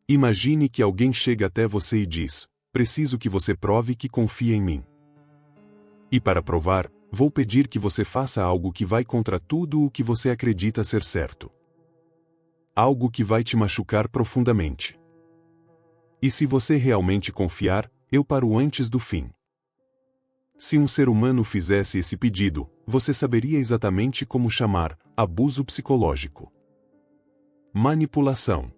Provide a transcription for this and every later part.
Imagine que alguém chega até você e diz: preciso que você prove que confia em mim. E para provar, vou pedir que você faça algo que vai contra tudo o que você acredita ser certo. Algo que vai te machucar profundamente. E se você realmente confiar, eu paro antes do fim. Se um ser humano fizesse esse pedido, você saberia exatamente como chamar: abuso psicológico. Manipulação.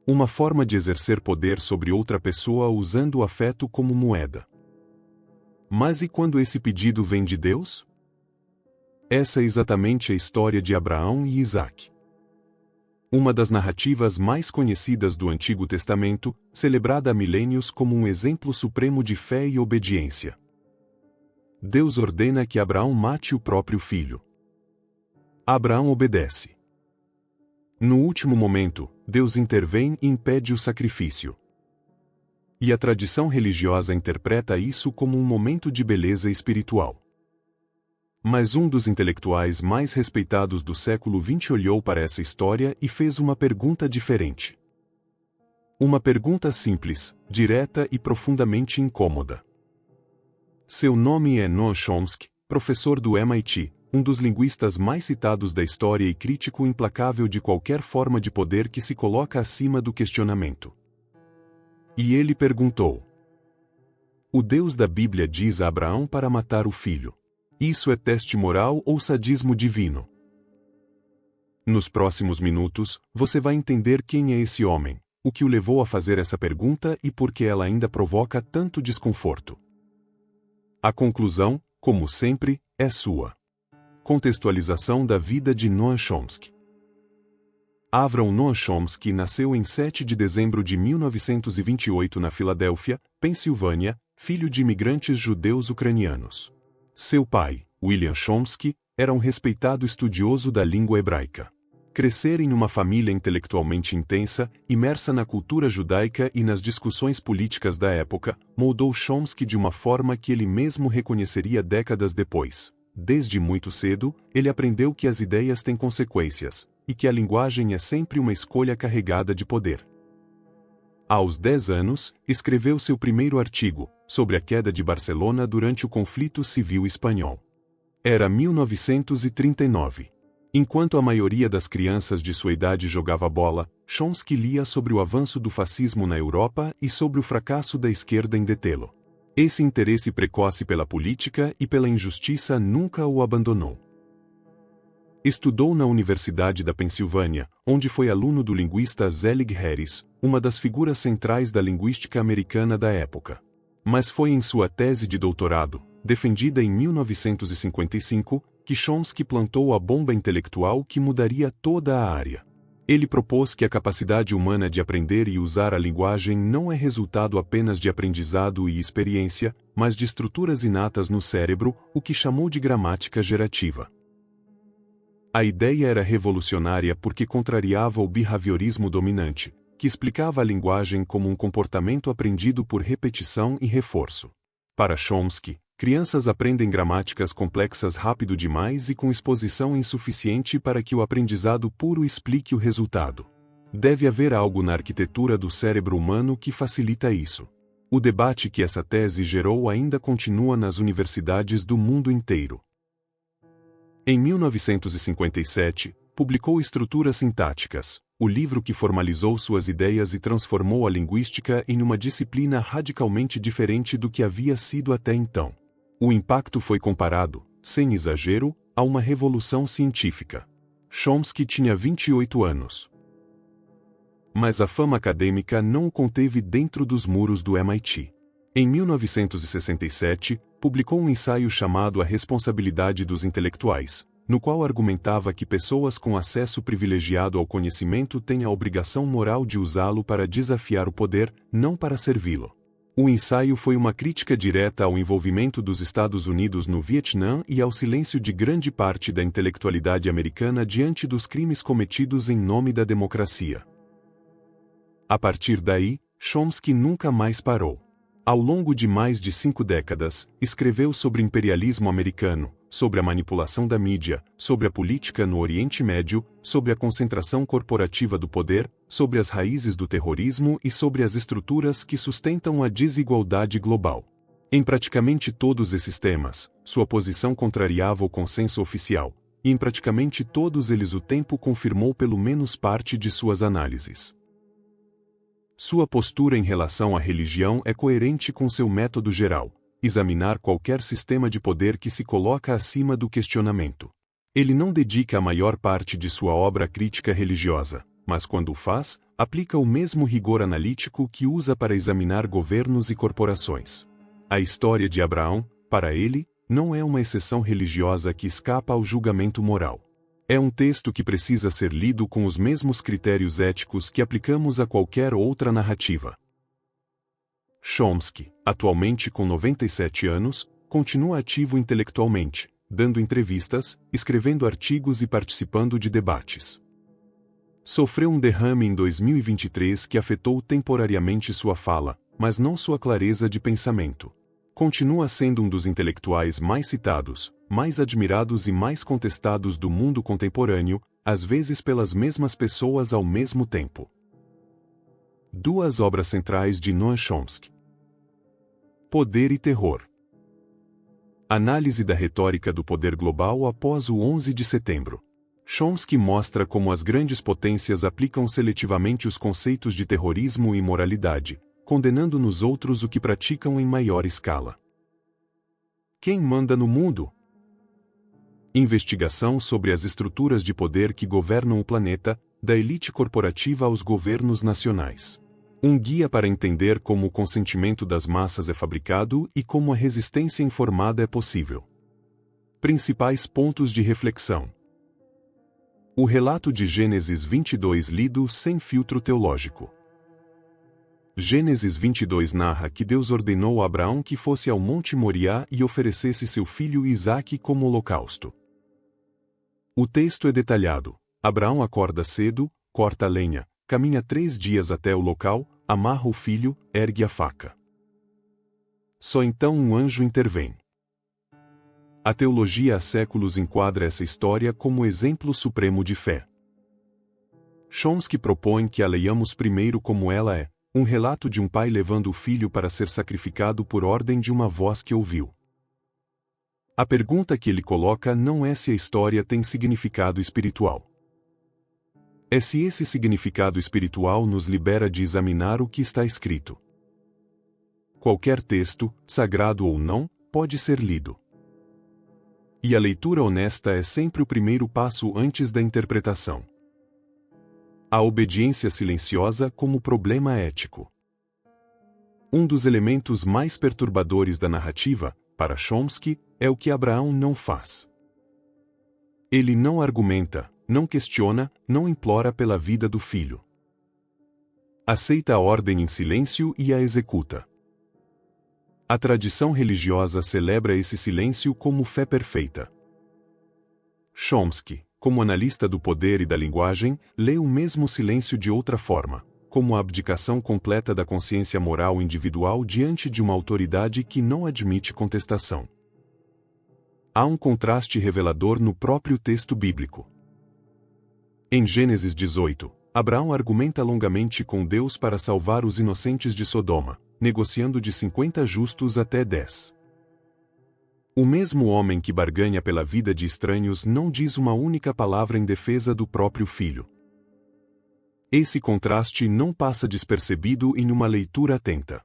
Uma forma de exercer poder sobre outra pessoa usando o afeto como moeda. Mas e quando esse pedido vem de Deus? Essa é exatamente a história de Abraão e Isaque. Uma das narrativas mais conhecidas do Antigo Testamento, celebrada há milênios como um exemplo supremo de fé e obediência. Deus ordena que Abraão mate o próprio filho. Abraão obedece. No último momento, Deus intervém e impede o sacrifício. E a tradição religiosa interpreta isso como um momento de beleza espiritual. Mas um dos intelectuais mais respeitados do século XX olhou para essa história e fez uma pergunta diferente. Uma pergunta simples, direta e profundamente incômoda. Seu nome é Noam Chomsky, professor do MIT, um dos linguistas mais citados da história e crítico implacável de qualquer forma de poder que se coloca acima do questionamento. E ele perguntou: o Deus da Bíblia diz a Abraão para matar o filho. Isso é teste moral ou sadismo divino? Nos próximos minutos, você vai entender quem é esse homem, o que o levou a fazer essa pergunta e por que ela ainda provoca tanto desconforto. A conclusão, como sempre, é sua. Contextualização da vida de Noam Chomsky. Avram Noam Chomsky nasceu em 7 de dezembro de 1928 na Filadélfia, Pensilvânia, filho de imigrantes judeus ucranianos. Seu pai, William Chomsky, era um respeitado estudioso da língua hebraica. Crescer em uma família intelectualmente intensa, imersa na cultura judaica e nas discussões políticas da época, moldou Chomsky de uma forma que ele mesmo reconheceria décadas depois. Desde muito cedo, ele aprendeu que as ideias têm consequências, e que a linguagem é sempre uma escolha carregada de poder. Aos 10 anos, escreveu seu primeiro artigo, sobre a queda de Barcelona durante o conflito civil espanhol. Era 1939. Enquanto a maioria das crianças de sua idade jogava bola, Chomsky lia sobre o avanço do fascismo na Europa e sobre o fracasso da esquerda em detê-lo. Esse interesse precoce pela política e pela injustiça nunca o abandonou. Estudou na Universidade da Pensilvânia, onde foi aluno do linguista Zelig Harris, uma das figuras centrais da linguística americana da época. Mas foi em sua tese de doutorado, defendida em 1955, que Chomsky plantou a bomba intelectual que mudaria toda a área. Ele propôs que a capacidade humana de aprender e usar a linguagem não é resultado apenas de aprendizado e experiência, mas de estruturas inatas no cérebro, o que chamou de gramática gerativa. A ideia era revolucionária porque contrariava o behaviorismo dominante, que explicava a linguagem como um comportamento aprendido por repetição e reforço. Para Chomsky, crianças aprendem gramáticas complexas rápido demais e com exposição insuficiente para que o aprendizado puro explique o resultado. Deve haver algo na arquitetura do cérebro humano que facilita isso. O debate que essa tese gerou ainda continua nas universidades do mundo inteiro. Em 1957, publicou Estruturas Sintáticas, o livro que formalizou suas ideias e transformou a linguística em uma disciplina radicalmente diferente do que havia sido até então. O impacto foi comparado, sem exagero, a uma revolução científica. Chomsky tinha 28 anos. Mas a fama acadêmica não o conteve dentro dos muros do MIT. Em 1967, publicou um ensaio chamado A Responsabilidade dos Intelectuais, no qual argumentava que pessoas com acesso privilegiado ao conhecimento têm a obrigação moral de usá-lo para desafiar o poder, não para servi-lo. O ensaio foi uma crítica direta ao envolvimento dos Estados Unidos no Vietnã e ao silêncio de grande parte da intelectualidade americana diante dos crimes cometidos em nome da democracia. A partir daí, Chomsky nunca mais parou. Ao longo de mais de 5 décadas, escreveu sobre imperialismo americano, sobre a manipulação da mídia, sobre a política no Oriente Médio, sobre a concentração corporativa do poder, sobre as raízes do terrorismo e sobre as estruturas que sustentam a desigualdade global. Em praticamente todos esses temas, sua posição contrariava o consenso oficial, e em praticamente todos eles o tempo confirmou pelo menos parte de suas análises. Sua postura em relação à religião é coerente com seu método geral: examinar qualquer sistema de poder que se coloca acima do questionamento. Ele não dedica a maior parte de sua obra à crítica religiosa, mas quando o faz, aplica o mesmo rigor analítico que usa para examinar governos e corporações. A história de Abraão, para ele, não é uma exceção religiosa que escapa ao julgamento moral. É um texto que precisa ser lido com os mesmos critérios éticos que aplicamos a qualquer outra narrativa. Chomsky, atualmente com 97 anos, continua ativo intelectualmente, dando entrevistas, escrevendo artigos e participando de debates. Sofreu um derrame em 2023 que afetou temporariamente sua fala, mas não sua clareza de pensamento. Continua sendo um dos intelectuais mais citados, mais admirados e mais contestados do mundo contemporâneo, às vezes pelas mesmas pessoas ao mesmo tempo. Duas obras centrais de Noam Chomsky: Poder e Terror. Análise da retórica do poder global após o 11 de setembro. Chomsky mostra como as grandes potências aplicam seletivamente os conceitos de terrorismo e moralidade, condenando nos outros o que praticam em maior escala. Quem manda no mundo? Investigação sobre as estruturas de poder que governam o planeta, da elite corporativa aos governos nacionais. Um guia para entender como o consentimento das massas é fabricado e como a resistência informada é possível. Principais pontos de reflexão. O relato de Gênesis 22 lido sem filtro teológico. Gênesis 22 narra que Deus ordenou a Abraão que fosse ao Monte Moriá e oferecesse seu filho Isaque como holocausto. O texto é detalhado. Abraão acorda cedo, corta a lenha, caminha 3 dias até o local, amarra o filho, ergue a faca. Só então um anjo intervém. A teologia há séculos enquadra essa história como exemplo supremo de fé. Chomsky propõe que a leiamos primeiro como ela é, um relato de um pai levando o filho para ser sacrificado por ordem de uma voz que ouviu. A pergunta que ele coloca não é se a história tem significado espiritual. É se esse significado espiritual nos libera de examinar o que está escrito. Qualquer texto, sagrado ou não, pode ser lido. E a leitura honesta é sempre o primeiro passo antes da interpretação. A obediência silenciosa como problema ético. Um dos elementos mais perturbadores da narrativa, para Chomsky, é o que Abraão não faz. Ele não argumenta, não questiona, não implora pela vida do filho. Aceita a ordem em silêncio e a executa. A tradição religiosa celebra esse silêncio como fé perfeita. Chomsky, como analista do poder e da linguagem, lê o mesmo silêncio de outra forma, como a abdicação completa da consciência moral individual diante de uma autoridade que não admite contestação. Há um contraste revelador no próprio texto bíblico. Em Gênesis 18, Abraão argumenta longamente com Deus para salvar os inocentes de Sodoma, negociando de 50 justos até 10. O mesmo homem que barganha pela vida de estranhos não diz uma única palavra em defesa do próprio filho. Esse contraste não passa despercebido em uma leitura atenta.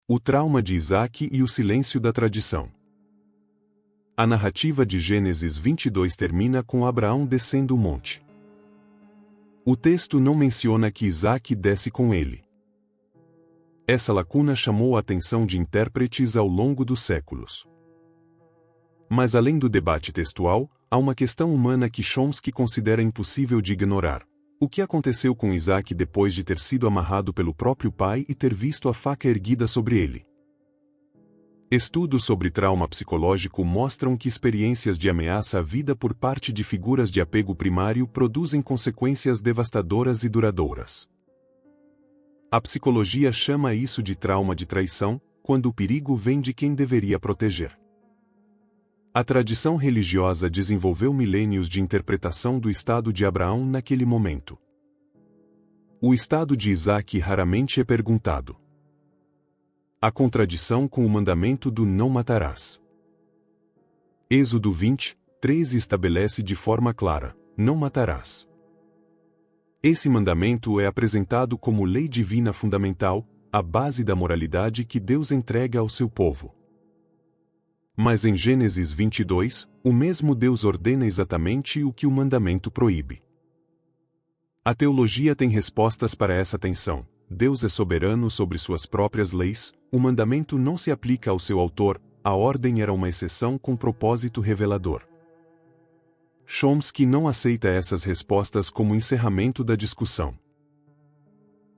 O trauma de Isaque e o silêncio da tradição. A narrativa de Gênesis 22 termina com Abraão descendo o monte. O texto não menciona que Isaque desce com ele. Essa lacuna chamou a atenção de intérpretes ao longo dos séculos. Mas além do debate textual, há uma questão humana que Chomsky considera impossível de ignorar. O que aconteceu com Isaque depois de ter sido amarrado pelo próprio pai e ter visto a faca erguida sobre ele? Estudos sobre trauma psicológico mostram que experiências de ameaça à vida por parte de figuras de apego primário produzem consequências devastadoras e duradouras. A psicologia chama isso de trauma de traição, quando o perigo vem de quem deveria proteger. A tradição religiosa desenvolveu milênios de interpretação do estado de Abraão naquele momento. O estado de Isaque raramente é perguntado. A contradição com o mandamento do não matarás. Êxodo 20, 13 estabelece de forma clara: não matarás. Esse mandamento é apresentado como lei divina fundamental, a base da moralidade que Deus entrega ao seu povo. Mas em Gênesis 22, o mesmo Deus ordena exatamente o que o mandamento proíbe. A teologia tem respostas para essa tensão. Deus é soberano sobre suas próprias leis, o mandamento não se aplica ao seu autor, a ordem era uma exceção com propósito revelador. Chomsky não aceita essas respostas como encerramento da discussão.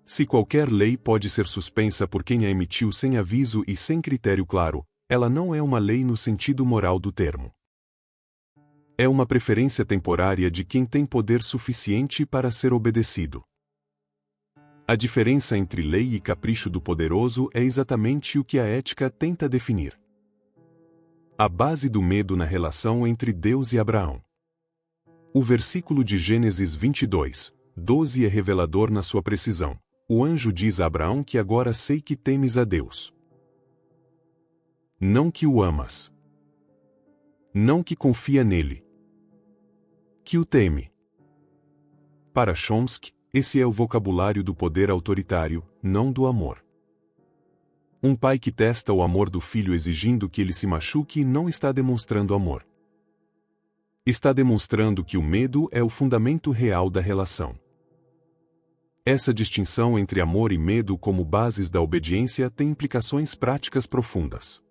Se qualquer lei pode ser suspensa por quem a emitiu sem aviso e sem critério claro, ela não é uma lei no sentido moral do termo. É uma preferência temporária de quem tem poder suficiente para ser obedecido. A diferença entre lei e capricho do poderoso é exatamente o que a ética tenta definir. A base do medo na relação entre Deus e Abraão. O versículo de Gênesis 22, 12 é revelador na sua precisão. O anjo diz a Abraão que agora sei que temes a Deus. Não que o amas. Não que confia nele. Que o teme. Para Chomsky, esse é o vocabulário do poder autoritário, não do amor. Um pai que testa o amor do filho exigindo que ele se machuque não está demonstrando amor. Está demonstrando que o medo é o fundamento real da relação. Essa distinção entre amor e medo como bases da obediência tem implicações práticas profundas.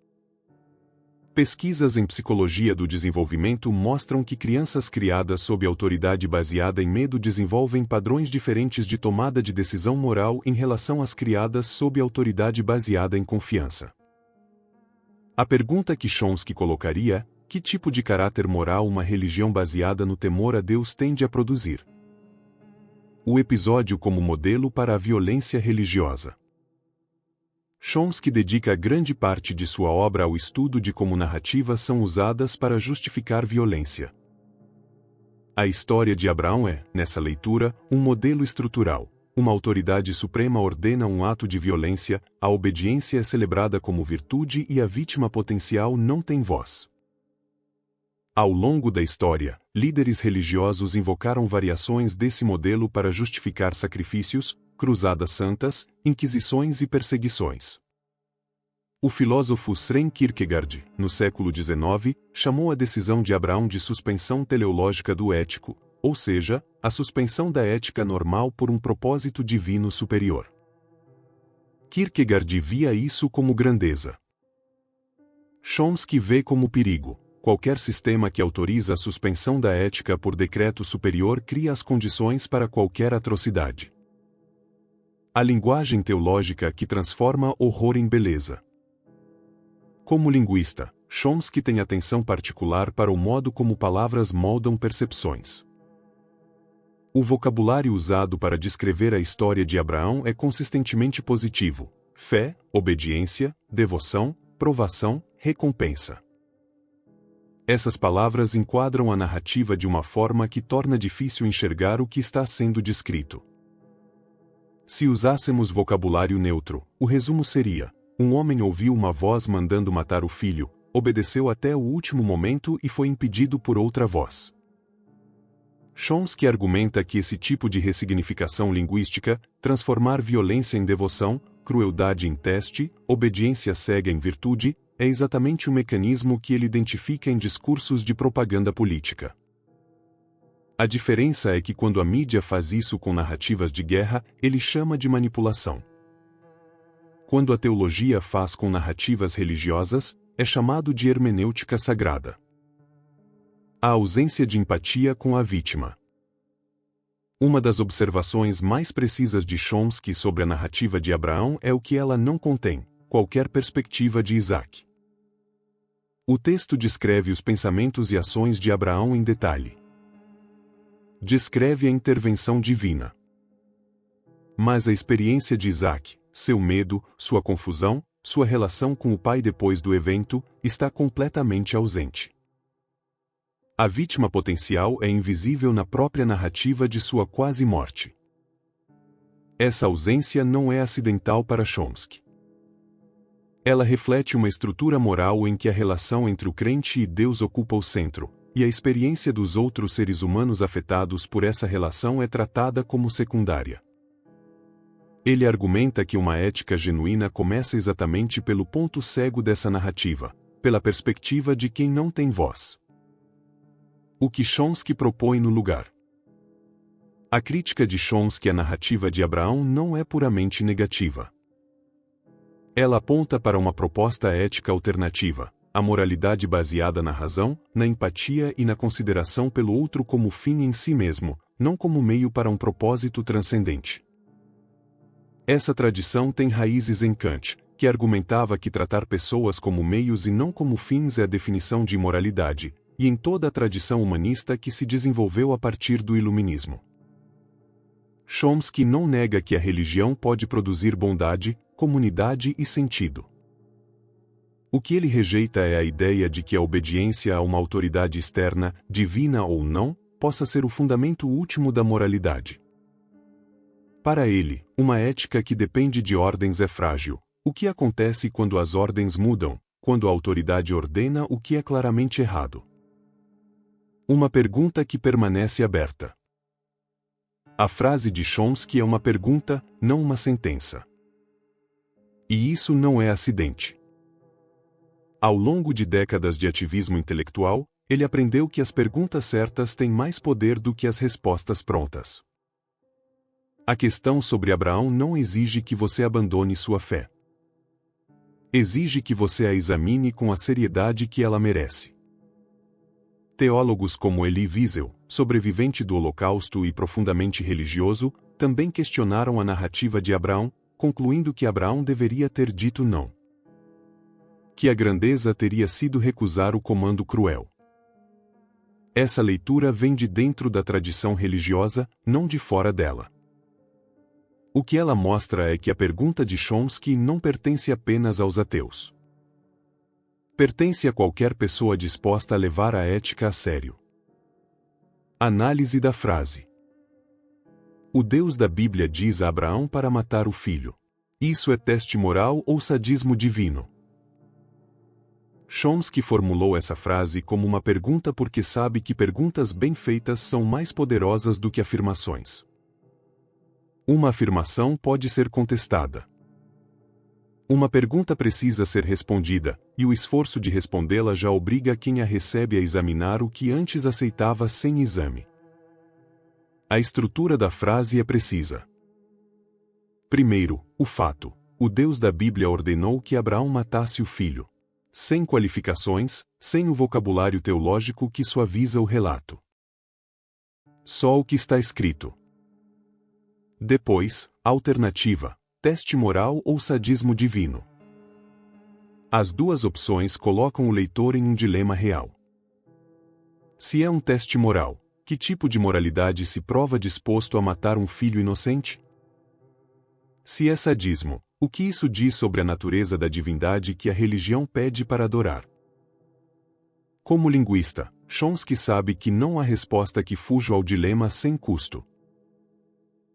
Pesquisas em psicologia do desenvolvimento mostram que crianças criadas sob autoridade baseada em medo desenvolvem padrões diferentes de tomada de decisão moral em relação às criadas sob autoridade baseada em confiança. A pergunta que Chomsky colocaria: que tipo de caráter moral uma religião baseada no temor a Deus tende a produzir? O episódio como modelo para a violência religiosa. Chomsky dedica grande parte de sua obra ao estudo de como narrativas são usadas para justificar violência. A história de Abraão é, nessa leitura, um modelo estrutural. Uma autoridade suprema ordena um ato de violência, a obediência é celebrada como virtude e a vítima potencial não tem voz. Ao longo da história, líderes religiosos invocaram variações desse modelo para justificar sacrifícios, cruzadas santas, inquisições e perseguições. O filósofo Søren Kierkegaard, no século XIX, chamou a decisão de Abraão de suspensão teleológica do ético, ou seja, a suspensão da ética normal por um propósito divino superior. Kierkegaard via isso como grandeza. Chomsky vê como perigo. Qualquer sistema que autoriza a suspensão da ética por decreto superior cria as condições para qualquer atrocidade. A linguagem teológica que transforma horror em beleza. Como linguista, Chomsky tem atenção particular para o modo como palavras moldam percepções. O vocabulário usado para descrever a história de Abraão é consistentemente positivo: fé, obediência, devoção, provação, recompensa. Essas palavras enquadram a narrativa de uma forma que torna difícil enxergar o que está sendo descrito. Se usássemos vocabulário neutro, o resumo seria: um homem ouviu uma voz mandando matar o filho, obedeceu até o último momento e foi impedido por outra voz. Chomsky argumenta que esse tipo de ressignificação linguística, transformar violência em devoção, crueldade em teste, obediência cega em virtude, é exatamente o mecanismo que ele identifica em discursos de propaganda política. A diferença é que quando a mídia faz isso com narrativas de guerra, ele chama de manipulação. Quando a teologia faz com narrativas religiosas, é chamado de hermenêutica sagrada. A ausência de empatia com a vítima. Uma das observações mais precisas de Chomsky sobre a narrativa de Abraão é o que ela não contém: qualquer perspectiva de Isaque. O texto descreve os pensamentos e ações de Abraão em detalhe. Descreve a intervenção divina. Mas a experiência de Isaque, seu medo, sua confusão, sua relação com o pai depois do evento, está completamente ausente. A vítima potencial é invisível na própria narrativa de sua quase morte. Essa ausência não é acidental para Chomsky. Ela reflete uma estrutura moral em que a relação entre o crente e Deus ocupa o centro, e a experiência dos outros seres humanos afetados por essa relação é tratada como secundária. Ele argumenta que uma ética genuína começa exatamente pelo ponto cego dessa narrativa, pela perspectiva de quem não tem voz. O que Chomsky propõe no lugar. A crítica de Chomsky à narrativa de Abraão não é puramente negativa. Ela aponta para uma proposta ética alternativa, a moralidade baseada na razão, na empatia e na consideração pelo outro como fim em si mesmo, não como meio para um propósito transcendente. Essa tradição tem raízes em Kant, que argumentava que tratar pessoas como meios e não como fins é a definição de moralidade, e em toda a tradição humanista que se desenvolveu a partir do Iluminismo. Chomsky não nega que a religião pode produzir bondade, comunidade e sentido. O que ele rejeita é a ideia de que a obediência a uma autoridade externa, divina ou não, possa ser o fundamento último da moralidade. Para ele, uma ética que depende de ordens é frágil. O que acontece quando as ordens mudam, quando a autoridade ordena o que é claramente errado? Uma pergunta que permanece aberta. A frase de Chomsky é uma pergunta, não uma sentença. E isso não é acidente. Ao longo de décadas de ativismo intelectual, ele aprendeu que as perguntas certas têm mais poder do que as respostas prontas. A questão sobre Abraão não exige que você abandone sua fé. Exige que você a examine com a seriedade que ela merece. Teólogos como Elie Wiesel, sobrevivente do Holocausto e profundamente religioso, também questionaram a narrativa de Abraão, concluindo que Abraão deveria ter dito não. Que a grandeza teria sido recusar o comando cruel. Essa leitura vem de dentro da tradição religiosa, não de fora dela. O que ela mostra é que a pergunta de Chomsky não pertence apenas aos ateus. Pertence a qualquer pessoa disposta a levar a ética a sério. Análise da frase. O Deus da Bíblia diz a Abraão para matar o filho. Isso é teste moral ou sadismo divino? Chomsky formulou essa frase como uma pergunta porque sabe que perguntas bem feitas são mais poderosas do que afirmações. Uma afirmação pode ser contestada. Uma pergunta precisa ser respondida, e o esforço de respondê-la já obriga quem a recebe a examinar o que antes aceitava sem exame. A estrutura da frase é precisa. Primeiro, o fato. O Deus da Bíblia ordenou que Abraão matasse o filho. Sem qualificações, sem o vocabulário teológico que suaviza o relato. Só o que está escrito. Depois, alternativa. Teste moral ou sadismo divino. As duas opções colocam o leitor em um dilema real. Se é um teste moral, que tipo de moralidade se prova disposto a matar um filho inocente? Se é sadismo, o que isso diz sobre a natureza da divindade que a religião pede para adorar? Como linguista, Chomsky sabe que não há resposta que fuja ao dilema sem custo.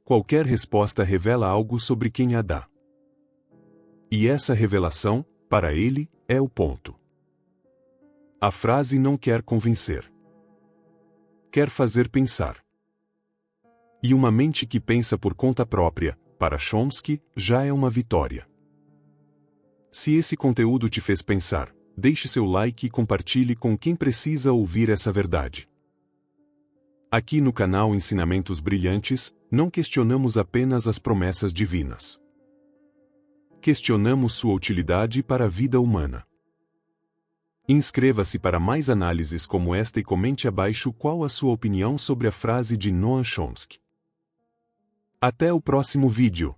Qualquer resposta revela algo sobre quem a dá. E essa revelação, para ele, é o ponto. A frase não quer convencer. Quer fazer pensar. E uma mente que pensa por conta própria, para Chomsky, já é uma vitória. Se esse conteúdo te fez pensar, deixe seu like e compartilhe com quem precisa ouvir essa verdade. Aqui no canal Ensinamentos Brilhantes, não questionamos apenas as promessas divinas. Questionamos sua utilidade para a vida humana. Inscreva-se para mais análises como esta e comente abaixo qual a sua opinião sobre a frase de Noam Chomsky. Até o próximo vídeo.